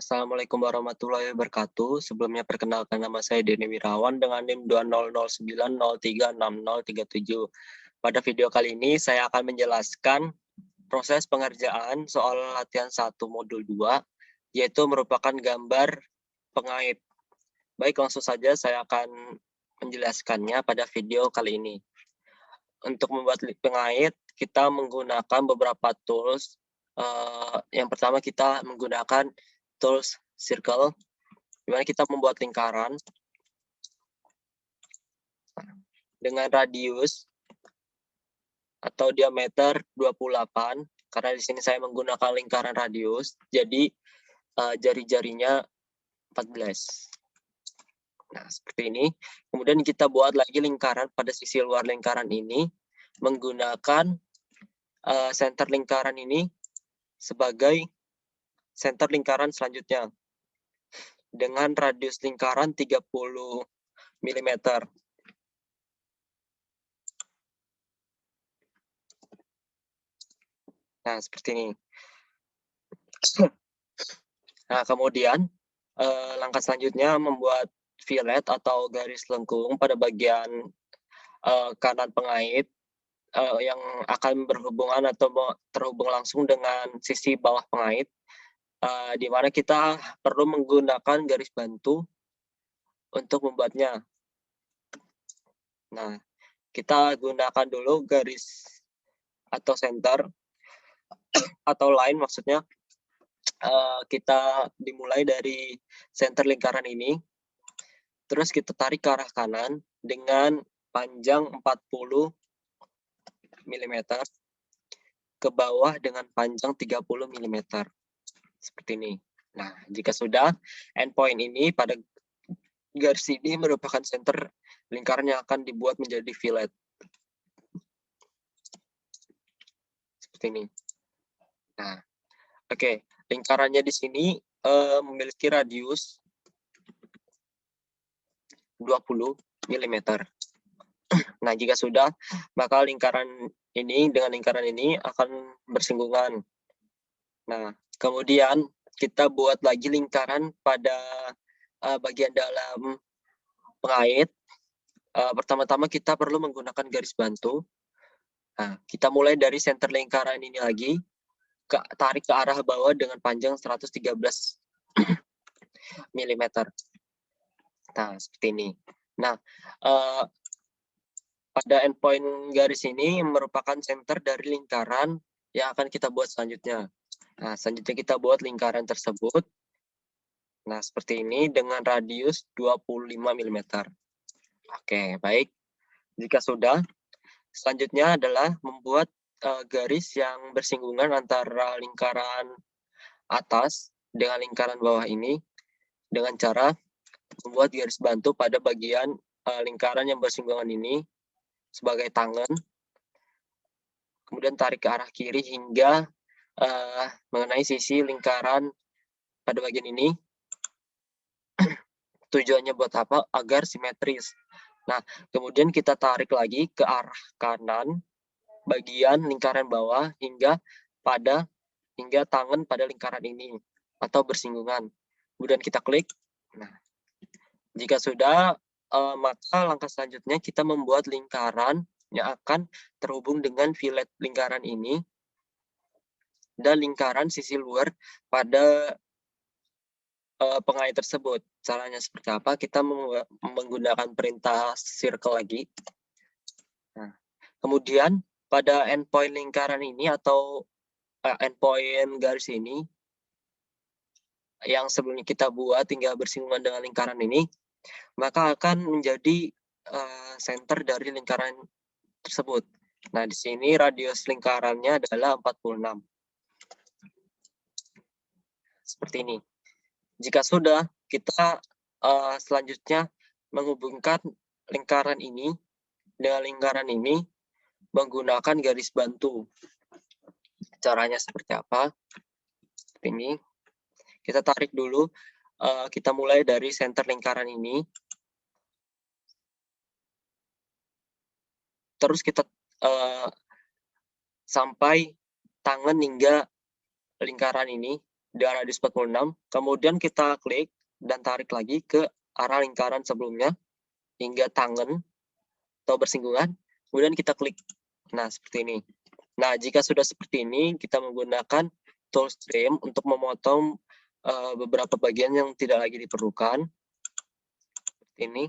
Assalamualaikum warahmatullahi wabarakatuh. Sebelumnya perkenalkan nama saya Denny Wirawan dengan NIM 2009036037. Pada video kali ini saya akan menjelaskan proses pengerjaan soal latihan 1 modul 2, yaitu merupakan gambar pengait. Baik, langsung saja saya akan menjelaskannya pada video kali ini. Untuk membuat pengait, kita menggunakan beberapa tools. Yang pertama kita menggunakan tools circle, di mana kita membuat lingkaran dengan radius atau diameter 28. Karena di sini saya menggunakan lingkaran radius, jadi jari-jarinya 14. Nah, seperti ini. Kemudian kita buat lagi lingkaran pada sisi luar lingkaran ini menggunakan center lingkaran ini sebagai center lingkaran selanjutnya dengan radius lingkaran 30 mm. Nah, seperti ini. Nah, kemudian langkah selanjutnya membuat fillet atau garis lengkung pada bagian kanan pengait yang akan berhubungan atau terhubung langsung dengan sisi bawah pengait, di mana kita perlu menggunakan garis bantu untuk membuatnya. Nah, kita gunakan dulu garis atau center atau line, maksudnya kita dimulai dari center lingkaran ini, terus kita tarik ke arah kanan dengan panjang 40 mm, ke bawah dengan panjang 30 mm. Seperti ini. Nah, jika sudah, endpoint ini pada garis ini merupakan center lingkaran yang akan dibuat menjadi fillet. Seperti ini. Nah, oke. Lingkarannya di sini memiliki radius 20 mm. Nah, jika sudah, maka lingkaran ini dengan lingkaran ini akan bersinggungan. Nah, kemudian kita buat lagi lingkaran pada bagian dalam pengait. Pertama-tama kita perlu menggunakan garis bantu. Nah, kita mulai dari center lingkaran ini lagi, tarik ke arah bawah dengan panjang 113 mm. Nah, seperti ini. Nah, pada endpoint garis ini merupakan center dari lingkaran yang akan kita buat selanjutnya. Nah, selanjutnya kita buat lingkaran tersebut. Nah, seperti ini dengan radius 25 mm. Oke, baik. Jika sudah, selanjutnya adalah membuat garis yang bersinggungan antara lingkaran atas dengan lingkaran bawah ini dengan cara membuat garis bantu pada bagian lingkaran yang bersinggungan ini sebagai tangan. Kemudian tarik ke arah kiri hingga mengenai sisi lingkaran pada bagian ini. Tujuannya buat apa? Agar simetris. Nah, kemudian kita tarik lagi ke arah kanan bagian lingkaran bawah hingga tangan pada lingkaran ini atau bersinggungan. Kemudian kita klik. Nah, jika sudah, maka langkah selanjutnya kita membuat lingkaran yang akan terhubung dengan fillet lingkaran ini dan lingkaran sisi luar pada pengait tersebut. Caranya seperti apa? Kita menggunakan perintah circle lagi. Nah, kemudian pada endpoint lingkaran ini atau endpoint garis ini yang sebelumnya kita buat hingga bersinggungan dengan lingkaran ini, maka akan menjadi center dari lingkaran tersebut. Nah, di sini radius lingkarannya adalah 46. Seperti ini. Jika sudah, kita selanjutnya menghubungkan lingkaran ini dengan lingkaran ini menggunakan garis bantu. Caranya seperti apa? Seperti ini. Kita tarik dulu. Kita mulai dari center lingkaran ini. Terus kita sampai tangan hingga lingkaran ini. dengan radius 46, kemudian kita klik dan tarik lagi ke arah lingkaran sebelumnya hingga tangen atau bersinggungan, kemudian kita klik. Nah, seperti ini. Nah, jika sudah seperti ini, kita menggunakan tool trim untuk memotong beberapa bagian yang tidak lagi diperlukan. Seperti ini.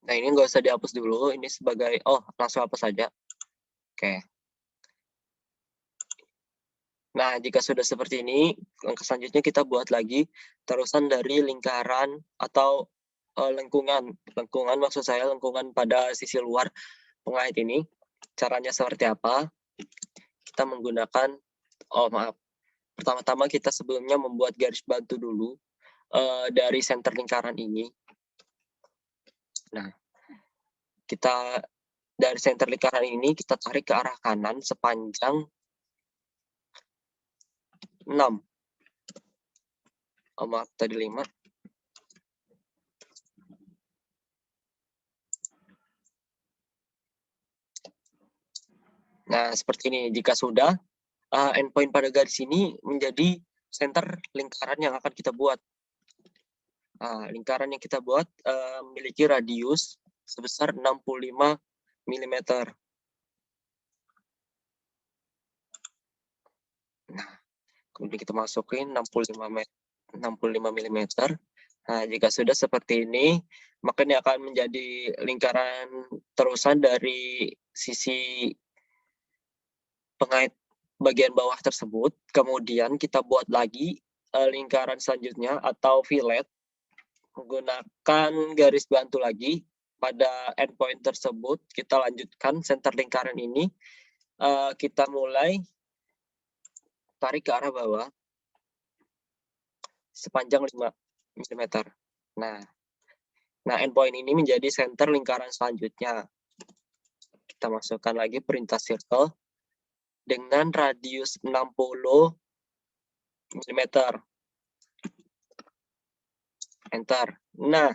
Nah, ini nggak usah dihapus dulu, ini sebagai, langsung hapus saja. Oke. Nah, jika sudah seperti ini, langkah selanjutnya kita buat lagi terusan dari lingkaran atau lengkungan. Lengkungan maksud saya lengkungan pada sisi luar pengait ini. Caranya seperti apa? Kita menggunakan, pertama-tama kita sebelumnya membuat garis bantu dulu dari center lingkaran ini. Nah, kita dari center lingkaran ini kita tarik ke arah kanan sepanjang 6. Maaf, tadi 5. Nah, seperti ini. Jika sudah, endpoint pada garis ini menjadi center lingkaran yang akan kita buat. Lingkaran yang kita buat memiliki radius sebesar 65 mm. Nah, kemudian kita masukin 65 mm. Nah, jika sudah seperti ini, maka ini akan menjadi lingkaran terusan dari sisi pengait bagian bawah tersebut. Kemudian kita buat lagi lingkaran selanjutnya atau fillet menggunakan garis bantu lagi pada endpoint tersebut. Kita lanjutkan center lingkaran ini, kita mulai tarik ke arah bawah sepanjang 5 mm. Nah, endpoint ini menjadi center lingkaran selanjutnya. Kita masukkan lagi perintah circle dengan radius 60 mm. Enter. Nah,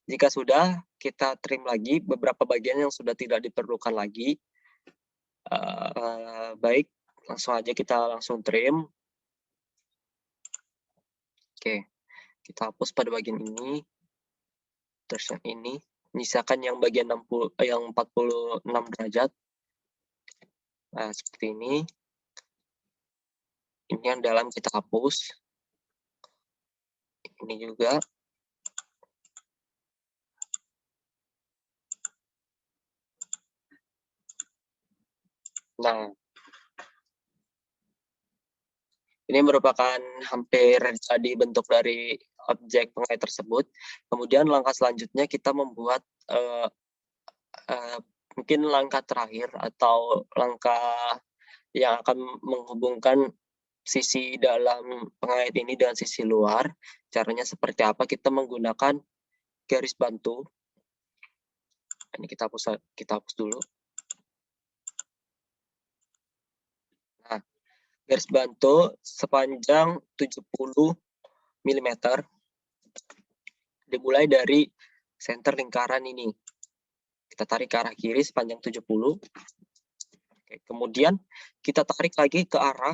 jika sudah, kita trim lagi beberapa bagian yang sudah tidak diperlukan lagi. Baik, langsung aja kita langsung trim. Oke, kita hapus pada bagian ini, terus yang ini, misalkan yang bagian 46 derajat. Nah, seperti ini. Ini yang dalam kita hapus. Ini juga. Nah, ini merupakan hampir jadi bentuk dari objek pengait tersebut. Kemudian langkah selanjutnya kita membuat mungkin langkah terakhir atau langkah yang akan menghubungkan sisi dalam pengait ini dengan sisi luar. Caranya seperti apa? Kita menggunakan garis bantu. Ini kita hapus dulu. Nah, garis bantu sepanjang 70 mm dimulai dari center lingkaran ini. Kita tarik ke arah kiri sepanjang 70. Oke, kemudian kita tarik lagi ke arah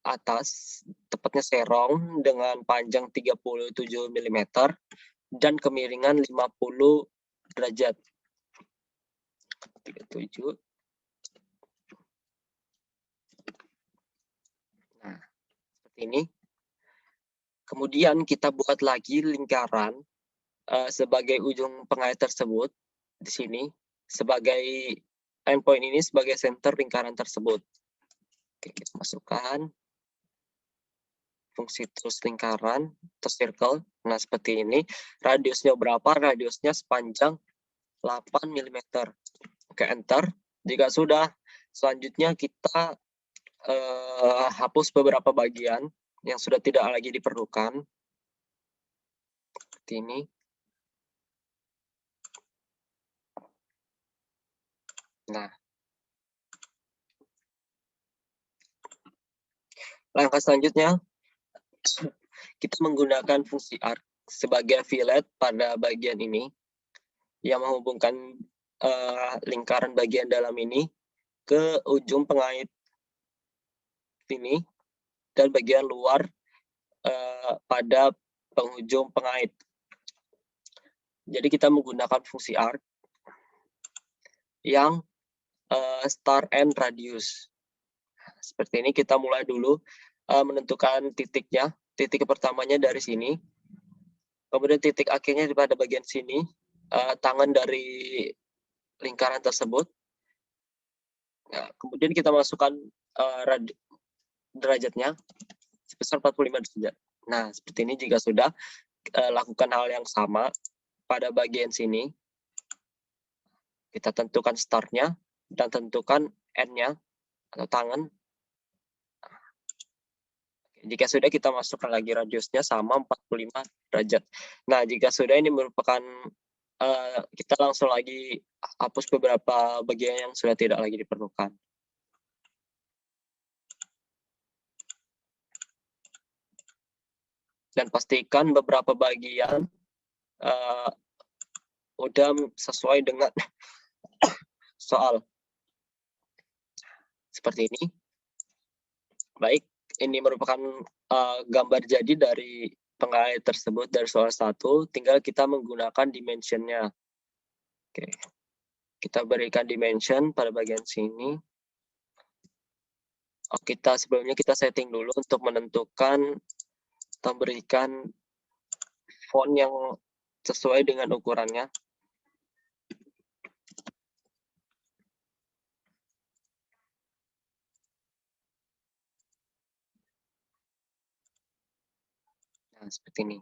atas, tepatnya serong dengan panjang 37 mm dan kemiringan 50 derajat. 37. Nah, seperti ini. Kemudian kita buat lagi lingkaran sebagai ujung pengait tersebut di sini, sebagai endpoint ini sebagai center lingkaran tersebut. Oke, kita masukkan fungsi terus lingkaran atau circle. Nah, seperti ini. Radiusnya berapa? Radiusnya sepanjang 8 mm. Oke, enter. Jika sudah, selanjutnya kita hapus beberapa bagian yang sudah tidak lagi diperlukan. Seperti ini. Nah, Langkah selanjutnya, kita menggunakan fungsi arc sebagai fillet pada bagian ini yang menghubungkan lingkaran bagian dalam ini ke ujung pengait ini dan bagian luar pada penghujung pengait. Jadi kita menggunakan fungsi arc yang start and radius. Seperti ini kita mulai dulu menentukan titiknya. Titik pertamanya dari sini. Kemudian titik akhirnya pada bagian sini. Tangan dari lingkaran tersebut. Nah, kemudian kita masukkan derajatnya sebesar 45 derajat. Nah, seperti ini jika sudah lakukan hal yang sama pada bagian sini. Kita tentukan startnya dan tentukan end-nya atau tangan. Jika sudah, kita masukkan lagi radiusnya sama 45 derajat. Nah, jika sudah, ini merupakan kita langsung lagi hapus beberapa bagian yang sudah tidak lagi diperlukan. Dan pastikan beberapa bagian udah sesuai dengan soal. Seperti ini. Baik, ini merupakan gambar jadi dari pengait tersebut dari soal 1, tinggal kita menggunakan dimensionnya. Oke, kita berikan dimension pada bagian sini. Sebelumnya kita setting dulu untuk menentukan atau berikan font yang sesuai dengan ukurannya. Nah, seperti ini.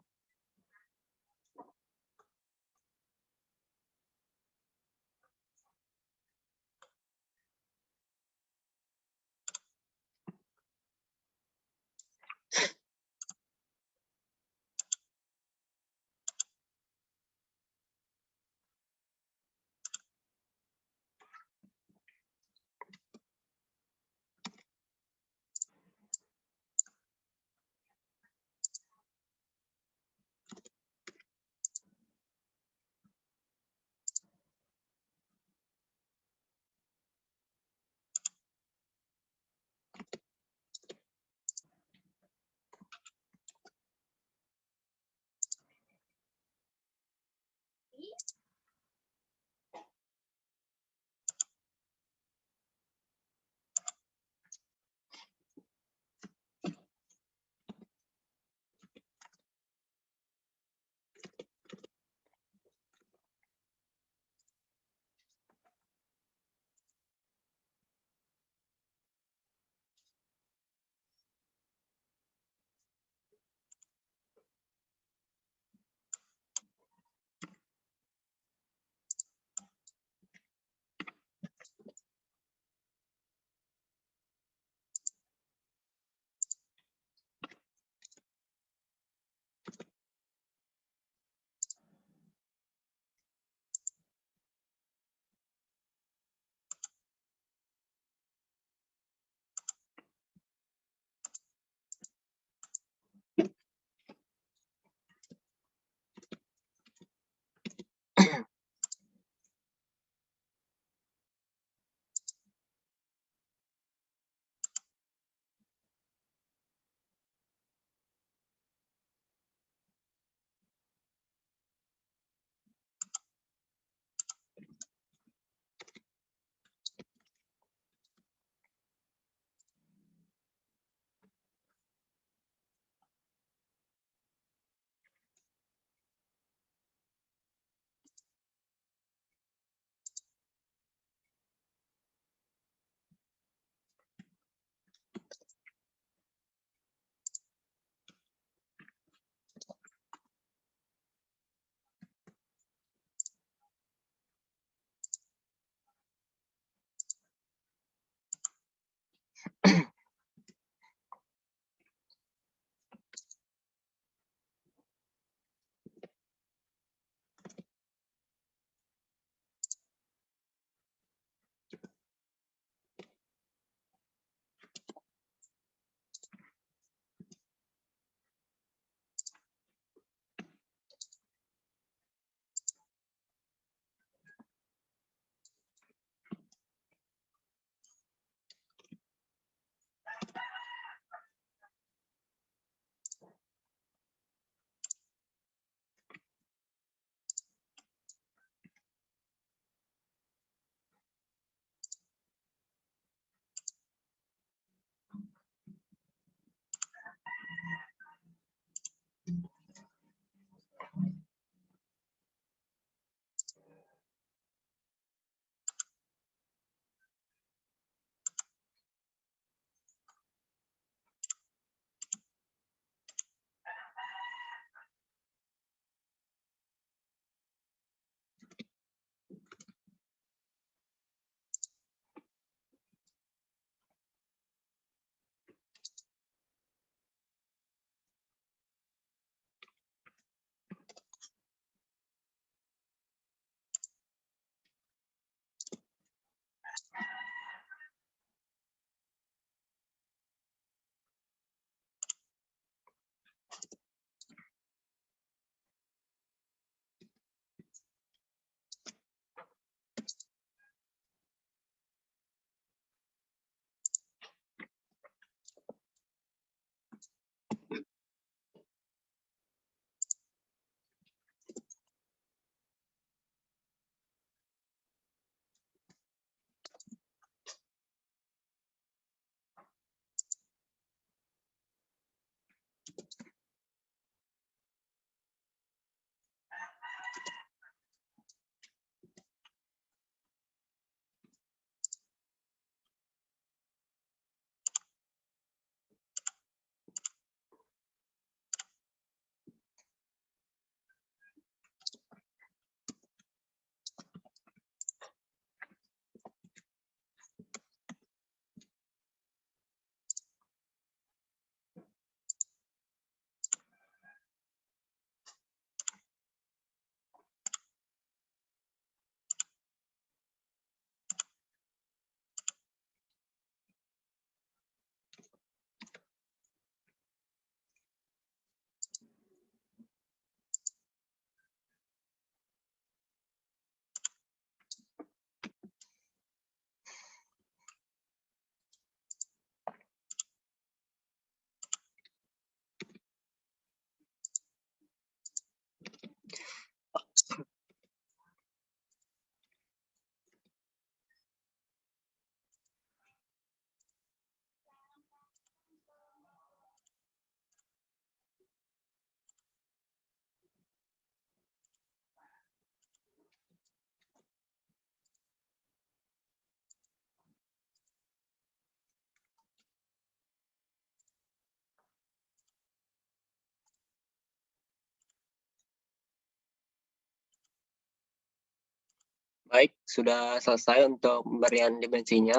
Baik, sudah selesai untuk pemberian dimensinya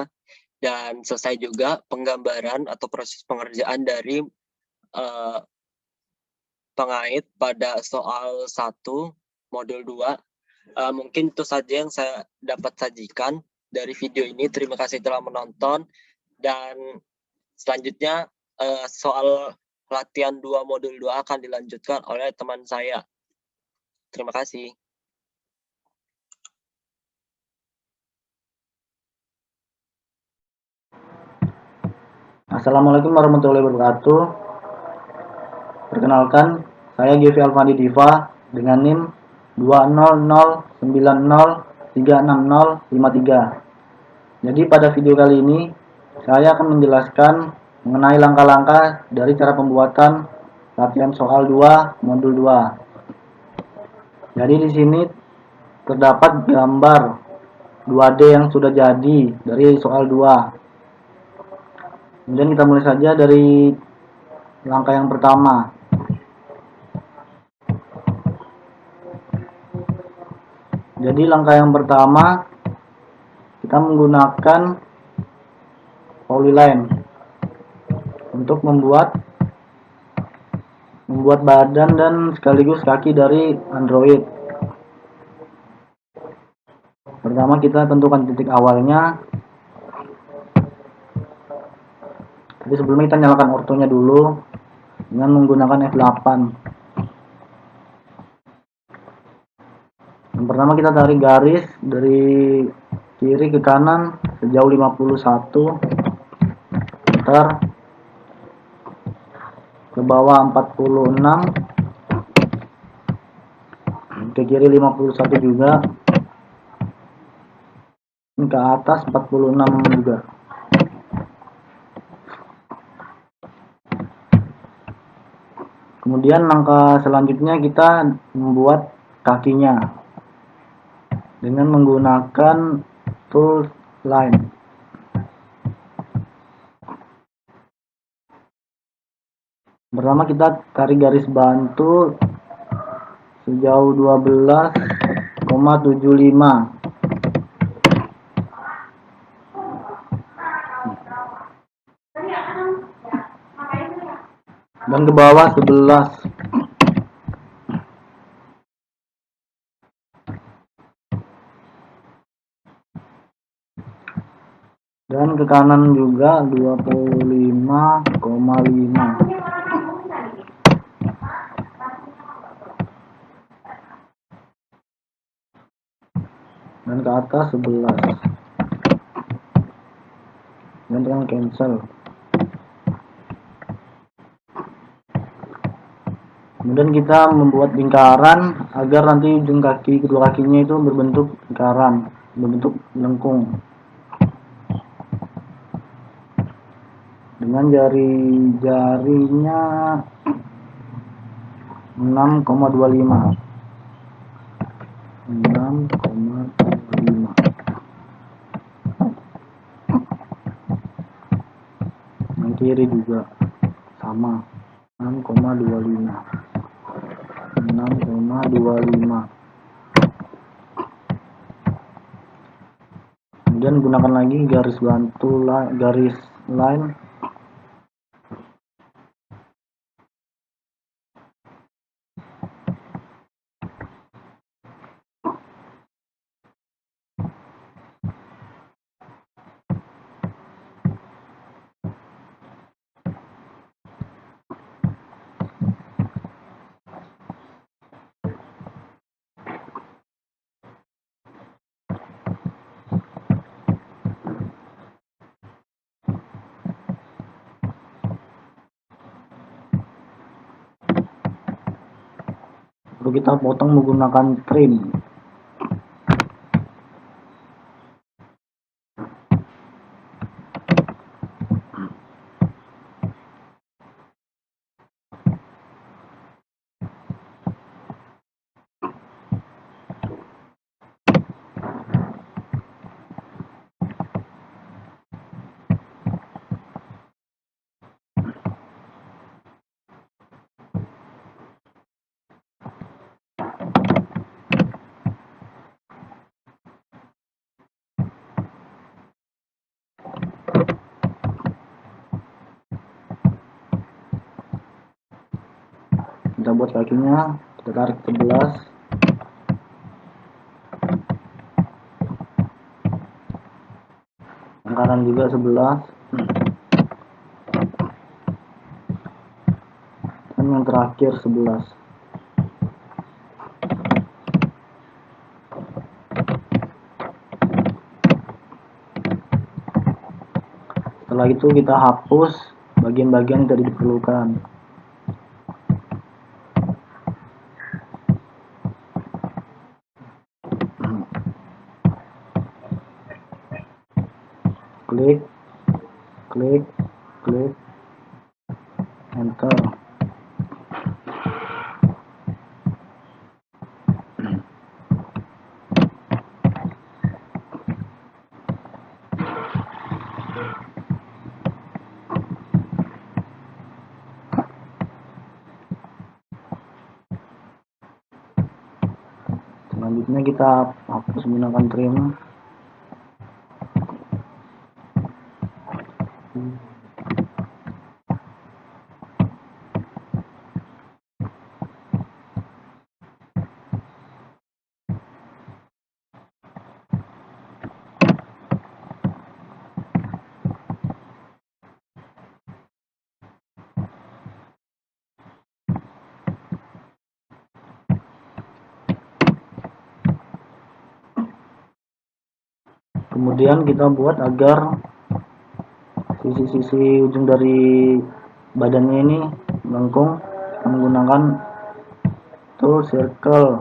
dan selesai juga penggambaran atau proses pengerjaan dari uh, pengait pada soal 1 modul 2. Mungkin itu saja yang saya dapat sajikan dari video ini. Terima kasih telah menonton dan selanjutnya soal latihan 2 modul 2 akan dilanjutkan oleh teman saya. Terima kasih. Assalamualaikum warahmatullahi wabarakatuh. Perkenalkan, saya Givi Alfandi Diva dengan NIM 200903603. Jadi pada video kali ini saya akan menjelaskan mengenai langkah-langkah dari cara pembuatan latihan soal 2 modul 2. Jadi di sini terdapat gambar 2D yang sudah jadi dari soal 2. Kemudian kita mulai saja dari langkah yang pertama. Jadi langkah yang pertama kita menggunakan polyline untuk membuat badan dan sekaligus kaki dari Android. Pertama kita tentukan titik awalnya. Tapi sebelumnya kita nyalakan ortonya dulu dengan menggunakan F8. Yang pertama kita tarik garis dari kiri ke kanan sejauh 51 meter, ke bawah 46, ke kiri 51 juga, ke atas 46 juga. Kemudian langkah selanjutnya kita membuat kakinya dengan menggunakan tool line. Pertama kita tarik garis bantu sejauh 12,75 dan ke bawah 11. Dan ke kanan juga 25,5. Dan ke atas 11. Dan tekan cancel. Kemudian kita membuat lingkaran agar nanti ujung kaki kedua kakinya itu berbentuk lingkaran, berbentuk lengkung. Dengan jari-jarinya 6,25. 6,25. Yang kiri juga sama 6,25. 6,25. Kemudian gunakan lagi garis bantu garis line lalu kita potong menggunakan trim. Kita buat kakinya, kita tarik 11, yang kanan juga 11, dan yang terakhir 11. Setelah itu kita hapus bagian-bagian yang tidak diperlukan. Klik, klik, klik, enter. Selanjutnya kita hapus menggunakan trim. Kemudian kita buat agar sisi-sisi ujung dari badannya ini melengkung menggunakan tool circle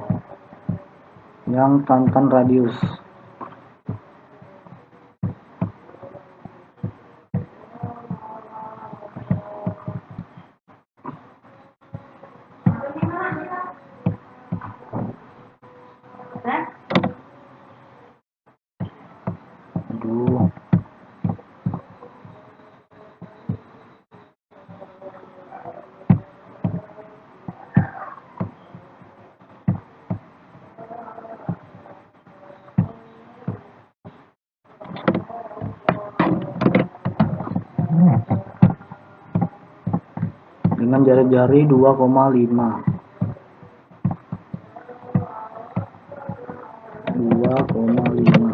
yang tantan radius. Aduh. Dengan jari-jari 2,5. 2,5.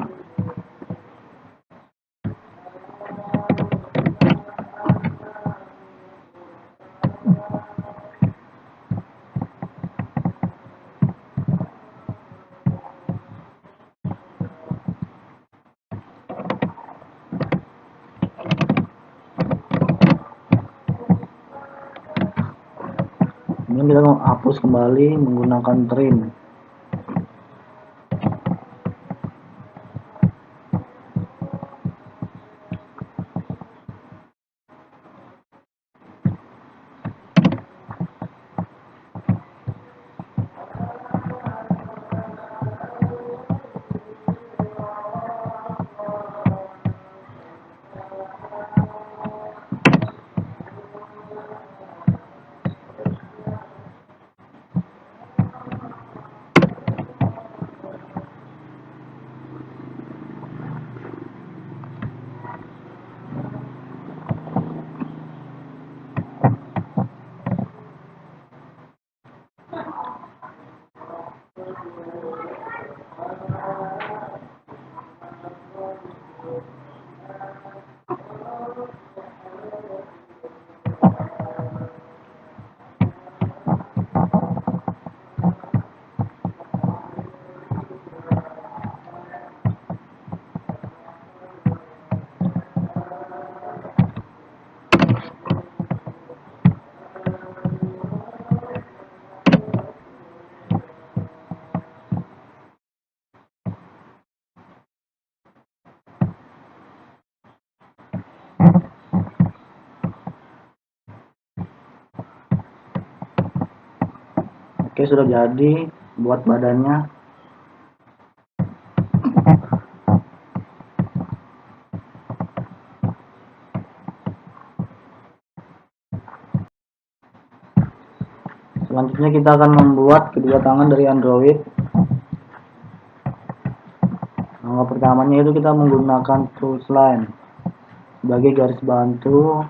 Ini kita hapus kembali menggunakan trim. Oke, sudah jadi buat badannya. Selanjutnya kita akan membuat kedua tangan dari Android. Langkah pertamanya itu kita menggunakan tools line sebagai garis bantu.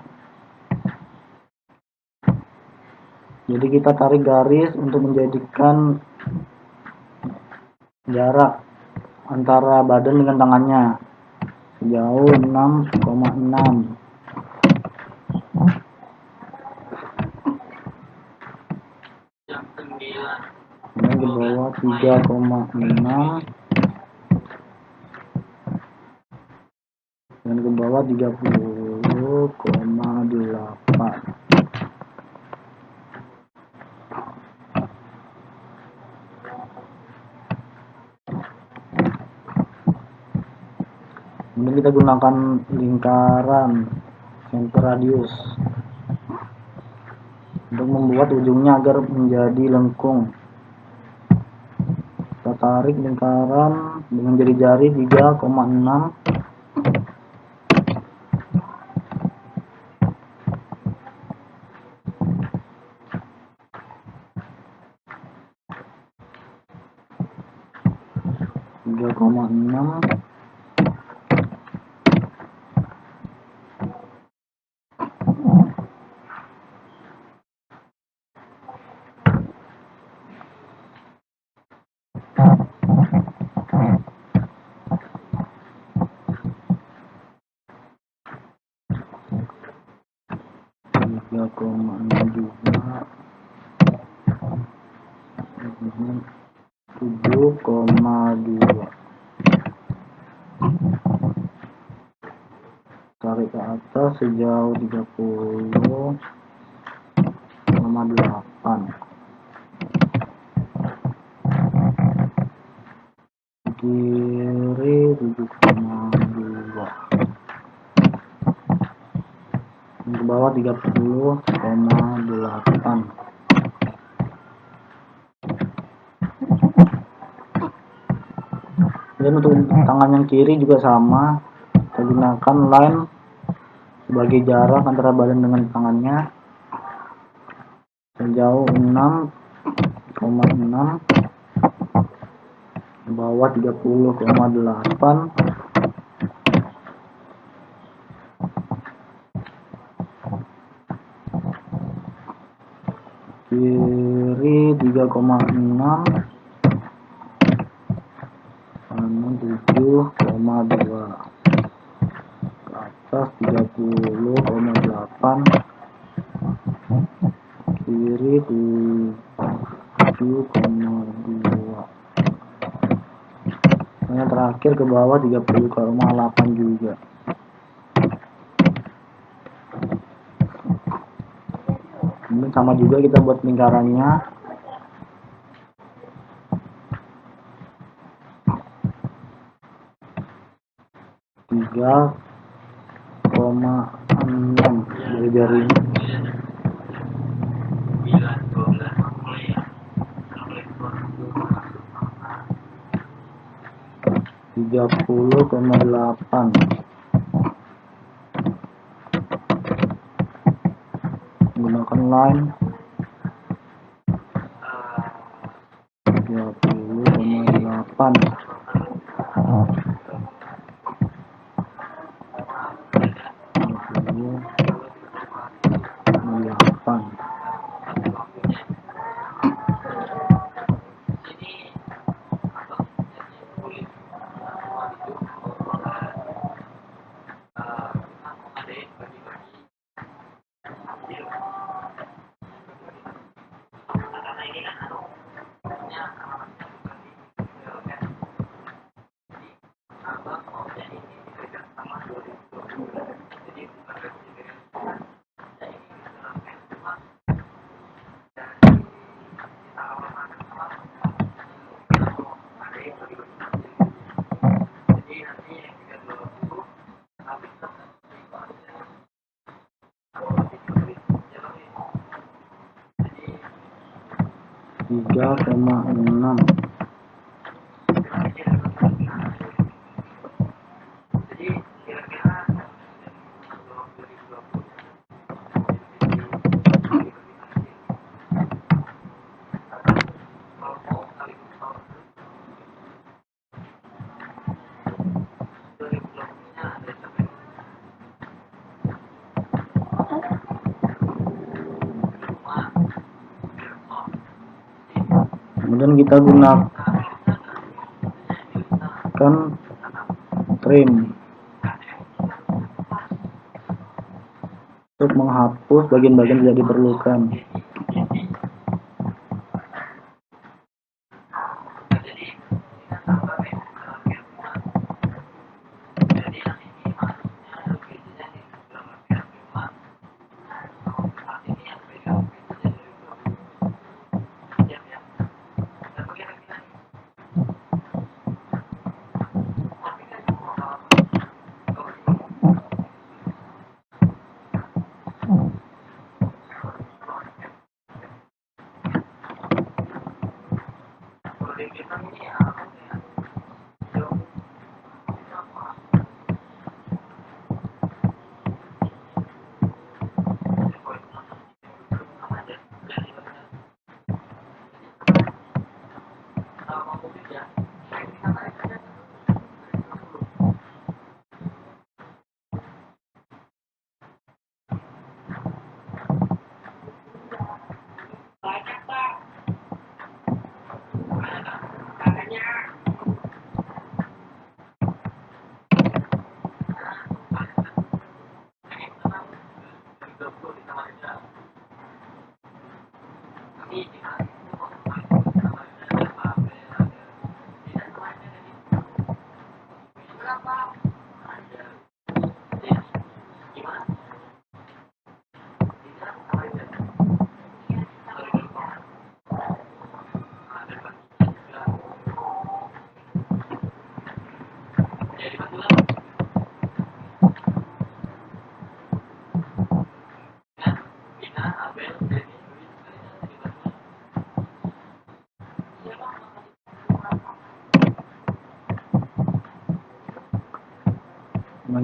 Jadi kita tarik garis untuk menjadikan jarak antara badan dengan tangannya sejauh 6,6. Kemudian ke bawah 3,6 dan ke bawah 30,8. Kemudian kita gunakan lingkaran center radius untuk membuat ujungnya agar menjadi lengkung. Kita tarik lingkaran dengan jari-jari 3,6 3,6 3,6 juga 7,2. Tarik ke atas sejauh 30,8. Kiri 7,2. Ke bawah 30,8. Dan untuk tangan yang kiri juga sama, kita gunakan line sebagai jarak antara badan dengan tangannya sejauh 6,6, ke bawah 30,8. Kiri 3,6, kanan 7,2, ke atas 30,8, kiri 7,2. Yang terakhir ke bawah 30,8 juga. Kemudian sama juga kita buat lingkarannya. Tiga koma enam jari-jari 30,8. Menggunakan line 30,8. Tiga koma enam. Kemudian kita gunakan trim untuk menghapus bagian-bagian tidak diperlukan.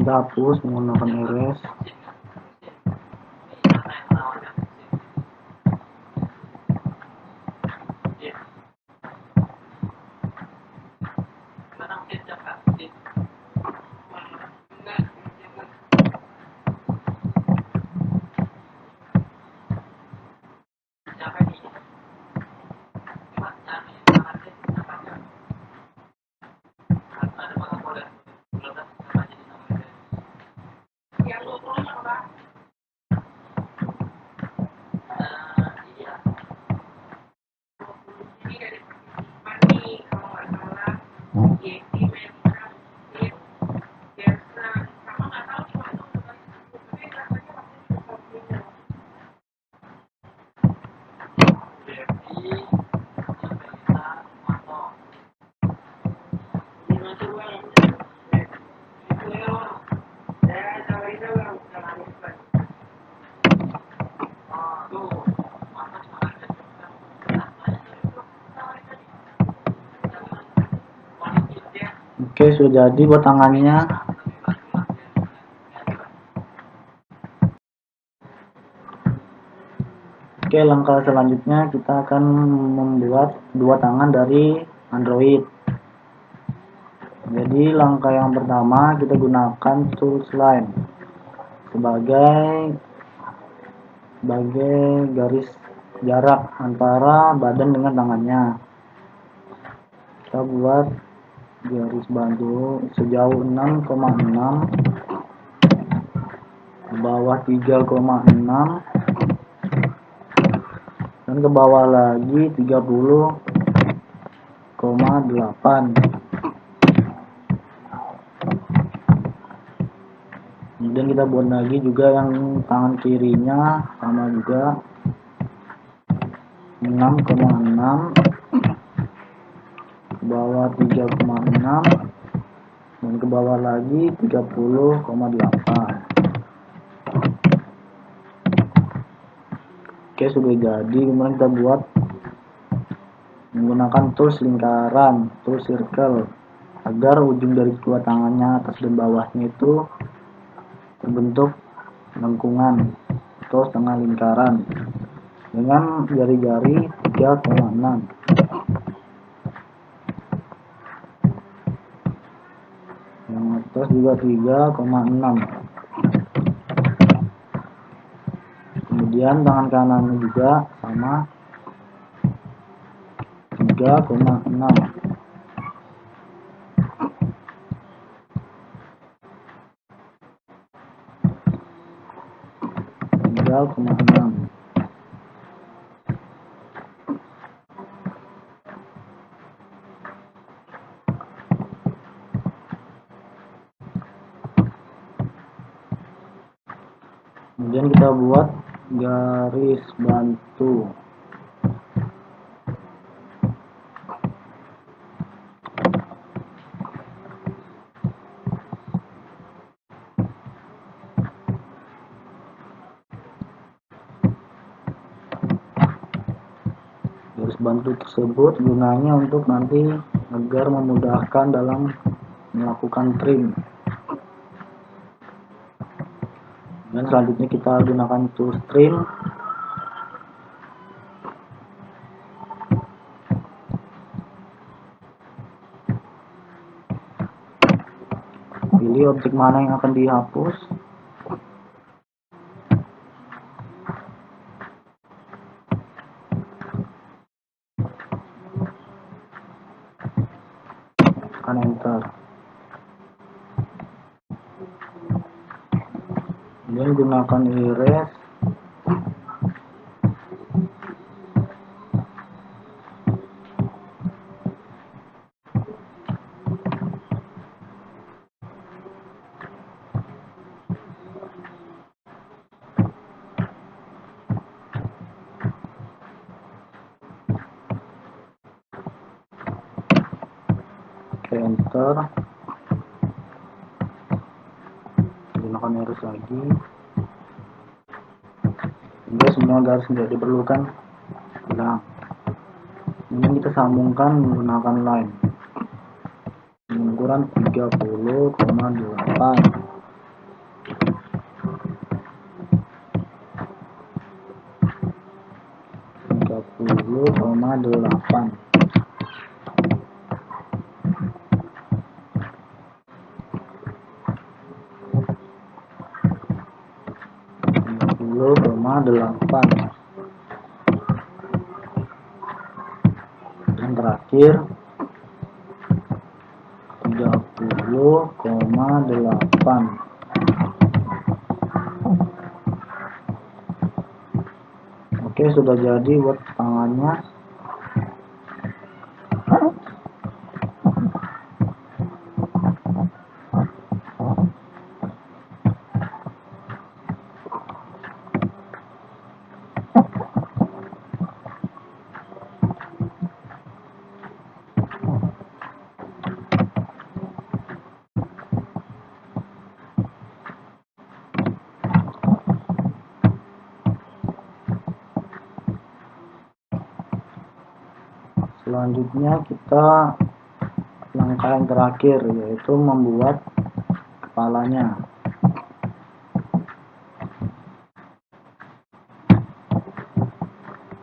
Kita hapus menggunakan erase. Oke, sudah jadi buat tangannya. Oke, langkah selanjutnya kita akan membuat dua tangan dari Android. Jadi langkah yang pertama kita gunakan tools line sebagai garis jarak antara badan dengan tangannya. Kita buat garis bantu sejauh 6,6 ke bawah 3,6 dan ke bawah lagi 30,8. Kemudian kita buat lagi juga yang tangan kirinya sama juga 6,6 ke bawah 3,6 dan ke bawah lagi 30,8. Oke, sudah jadi. Kemudian kita buat menggunakan tools lingkaran, tools circle, agar ujung dari kedua tangannya atas dan bawahnya itu terbentuk lengkungan atau setengah lingkaran dengan jari-jari 3,6. Yang atas juga 3,6. Kemudian tangan kanannya juga sama 3,6. 3,6. Kemudian kita buat garis bantu. Garis bantu tersebut gunanya untuk nanti agar memudahkan dalam melakukan trim. Dan selanjutnya kita gunakan tools trim. Pilih objek mana yang akan dihapus. Tekan enter. Kemudian gunakan erase. Enter. Gunakan erase lagi. Hingga semua garis tidak diperlukan hilang. Kemudian kita sambungkan menggunakan line dengan ukuran 30,8. 30,8. Dan terakhir 30,8. Oke, sudah jadi buat tangannya. Selanjutnya kita langkah yang terakhir, yaitu membuat kepalanya.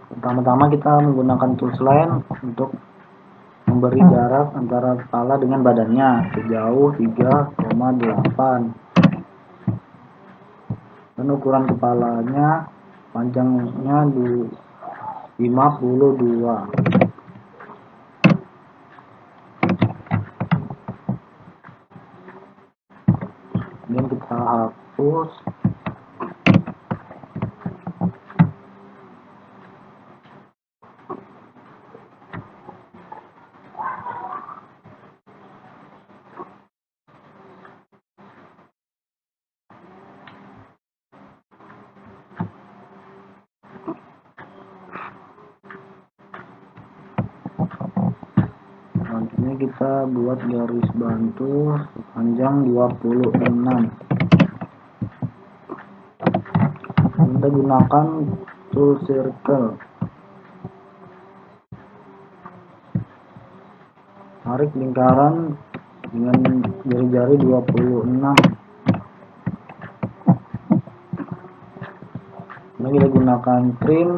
Pertama-tama kita menggunakan tools line untuk memberi jarak antara kepala dengan badannya sejauh 3,8. Dan ukuran kepalanya panjangnya 52. Kemudian kita hapus. Selanjutnya kita buat garis bantu sepanjang 26. Kita gunakan tool circle. Tarik lingkaran dengan jari-jari 26. Kemudian kita gunakan trim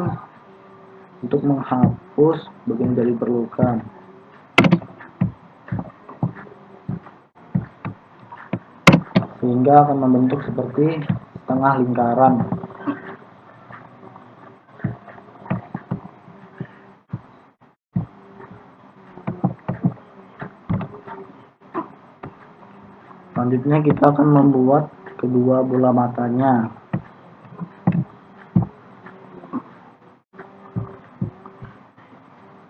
untuk menghapus bagian yang diperlukan. Sehingga akan membentuk seperti setengah lingkaran. Selanjutnya kita akan membuat kedua bola matanya.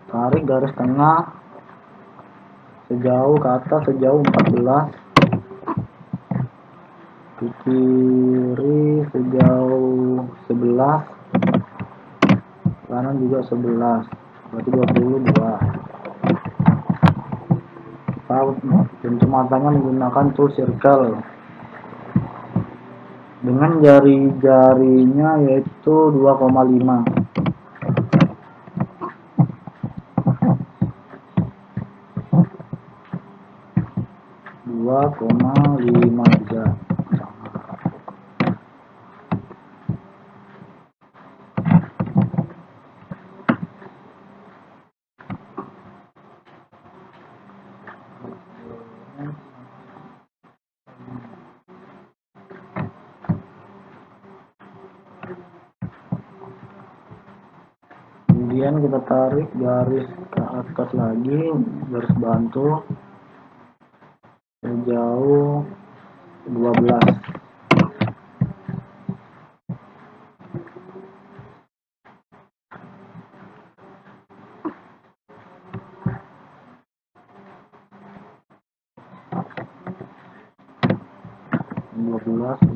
Tarik garis tengah sejauh ke atas sejauh 14, ke kiri sejauh 11, kanan juga 11, berarti 22. Kita bentuk matanya menggunakan tool circle dengan jari-jarinya yaitu 2,5. 2,5 aja. Kemudian kita tarik garis ke atas lagi, garis bantu sejauh 12.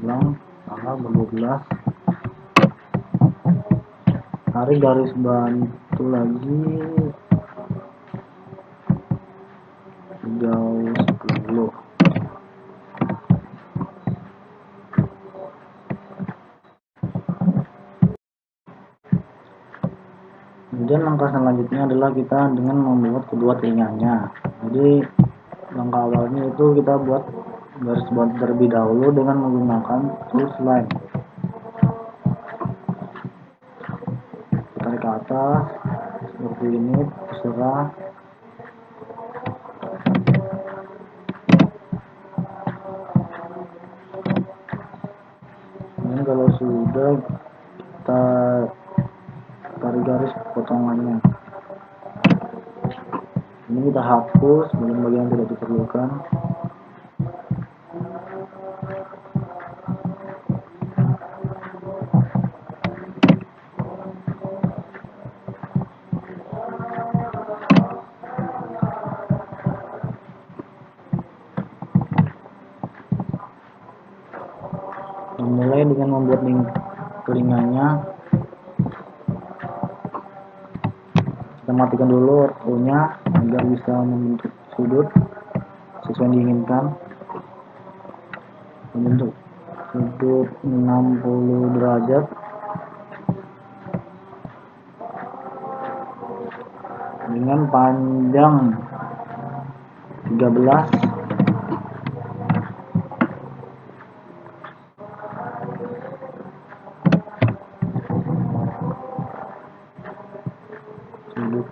Ulang, salah, 12. Tarik garis bantu lagi sejauh 10. Kemudian langkah selanjutnya adalah kita dengan membuat kedua telinganya. Jadi langkah awalnya itu kita buat garis bantu terlebih dahulu dengan menggunakan tool line. Tarik ke atas seperti ini, terserah. Ini kalau sudah kita tarik garis potongannya. Ini kita hapus bagian-bagian yang tidak diperlukan. Memulai dengan membuat telinganya. Kita matikan dulu ortonya agar bisa membentuk sudut sesuai yang diinginkan. Membentuk sudut 60 derajat dengan panjang 13. Sudut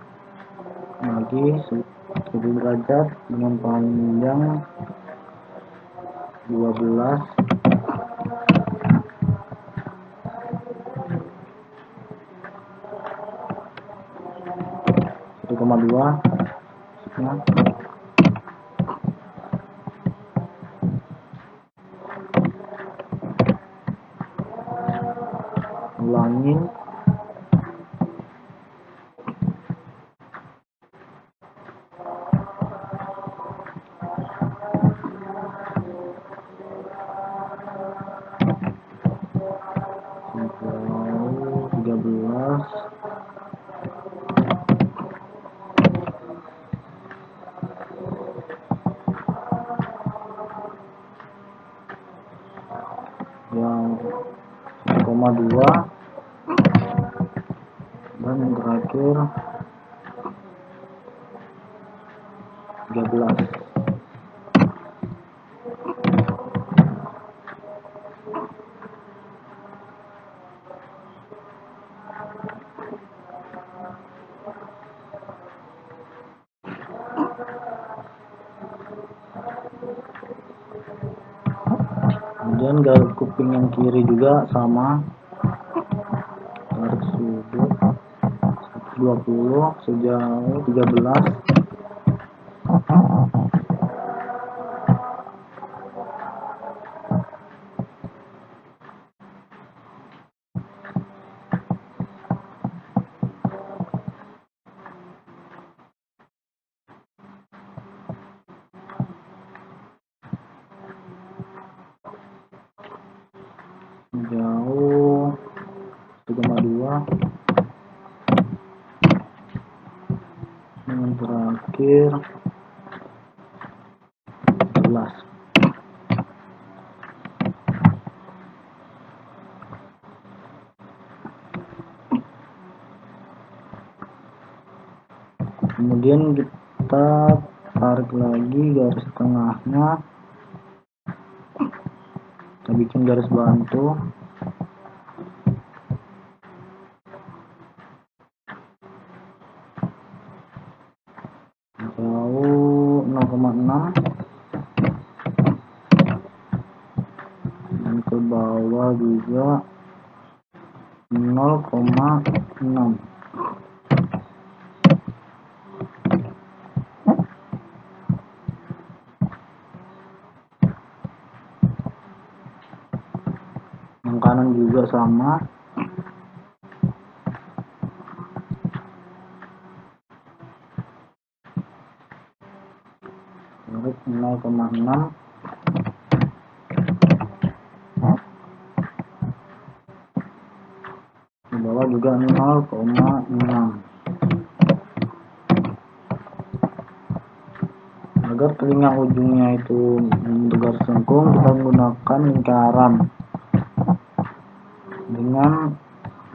lagi 10 derajat dengan panjang 12. Dua ya. Ulangin. Sejauh 13. Yang 1,2 dan yang terakhir 13. Kemudian garis kuping yang kiri juga sama, tarik sudut 20 sejauh 13. yang terakhir 11. Kemudian kita tarik lagi garis tengahnya, kita bikin garis bantu jauh 0,6 dan ke bawah juga 0,6. Yang kanan juga sama, garis 0,6. Di bawah juga 0,6. Agar telinga ujungnya itu membentuk garis lengkung, kita menggunakan lingkaran dengan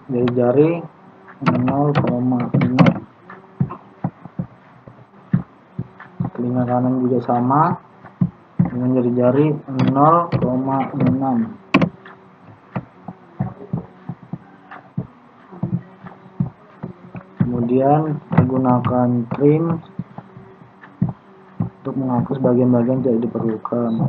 jari-jari 0,5. Telinga kanan juga sama dengan jari-jari 0,6. Kemudian kita gunakan trim untuk menghapus bagian-bagian tidak diperlukan.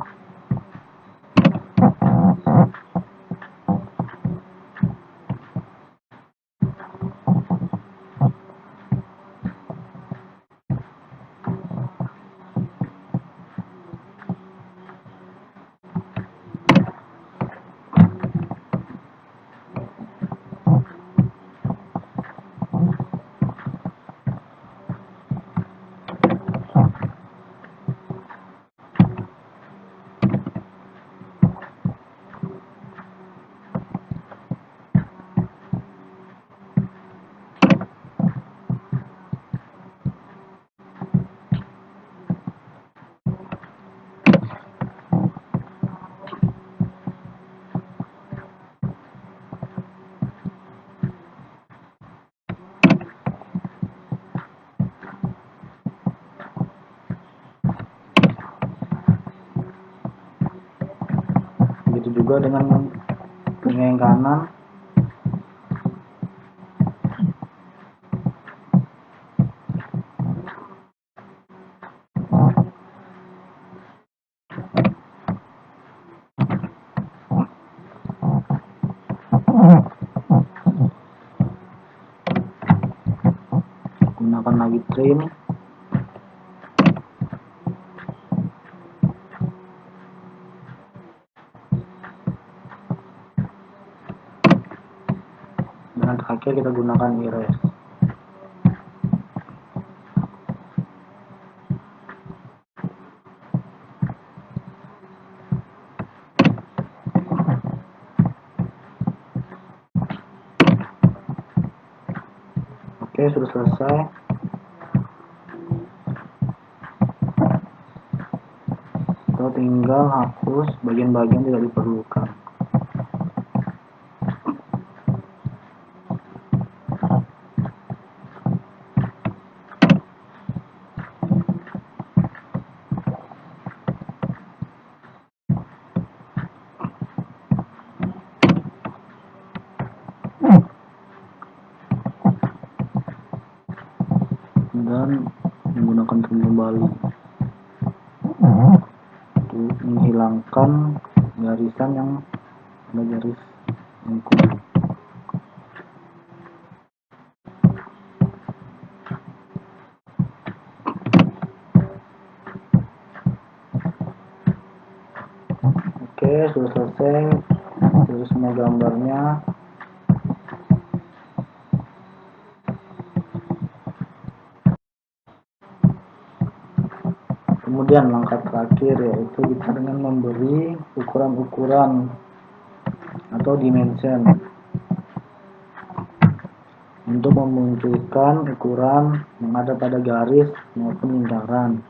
Begitu juga dengan telinga yang kanan. Gunakan lagi trim. Dan terakhir kita gunakan erase. Oke, sudah selesai. Kita tinggal hapus bagian-bagian tidak diperlukan. Dan menggunakan trim kembali untuk menghilangkan garisan yang ada garis lengkung. Oke, sudah selesai dari semua gambarnya. Kemudian langkah terakhir yaitu kita dengan memberi ukuran-ukuran atau dimension. untuk memunculkan ukuran yang ada pada garis maupun lingkaran.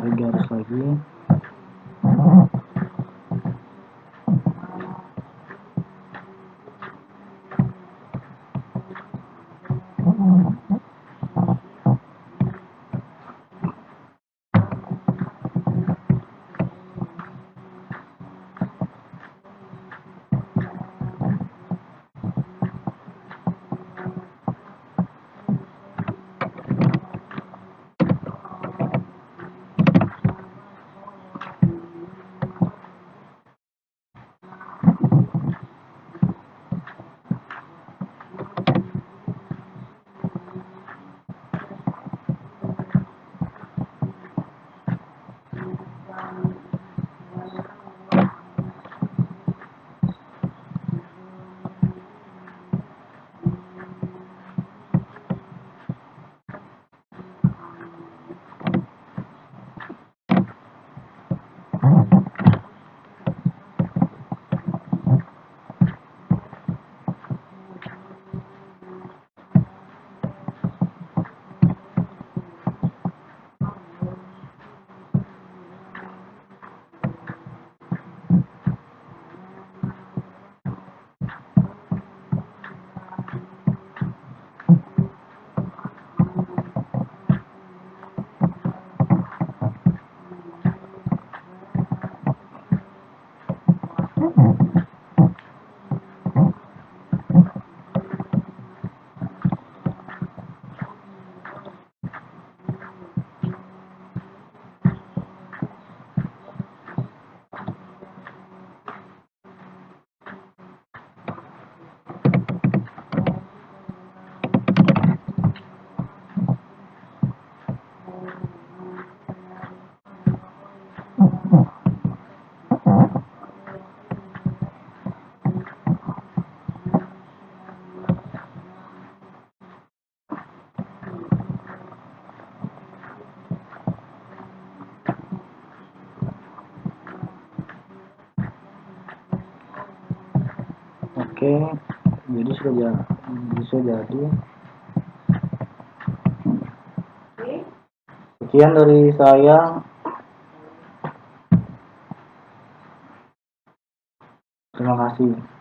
tarik garis lagi. Oke, jadi sudah jadi. Sekian dari saya. Terima kasih.